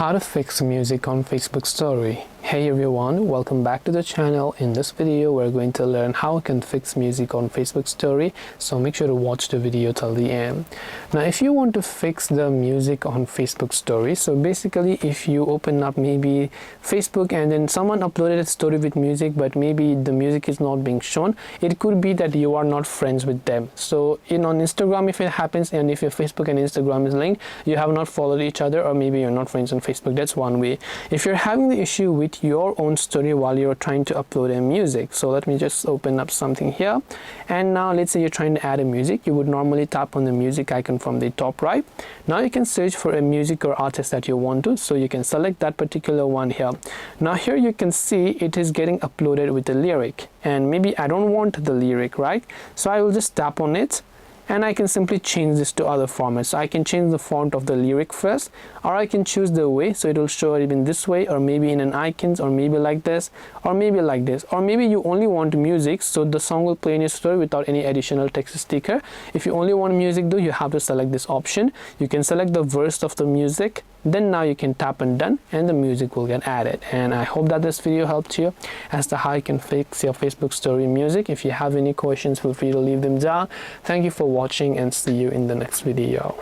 How to fix music on Facebook story. Hey everyone, welcome back to the channel. In this video we're going to learn how we can fix music on Facebook story, so make sure to watch the video till the end. Now if you want to fix the music on Facebook story, so basically if you open up maybe Facebook and then someone uploaded a story with music but maybe the music is not being shown, it could be that you are not friends with them. So on Instagram if it happens, and if your Facebook and Instagram is linked, you have not followed each other, or maybe you're not friends on Facebook. That's one way. If you're having the issue with your own story while you're trying to upload a music, so let me just open up something here, and now let's say you're trying to add a music. You would normally tap on the music icon from the top right. Now you can search for a music or artist that you want to, so you can select that particular one here. Now here you can see it is getting uploaded with the lyric, and maybe I don't want the lyric, right? So I will just tap on it and I can simply change this to other formats. So I can change the font of the lyric first, or I can choose the way, so it will show it in this way, or maybe in an icons, or maybe like this, or maybe like this, or maybe you only want music, so the song will play in your story without any additional text sticker. If you only want music though, you have to select this option. You can select the verse of the music, then now you can tap and done, and the music will get added. And I hope that this video helped you as to how you can fix your Facebook story music. If you have any questions, feel free to leave them down. Thank you for watching and see you in the next video.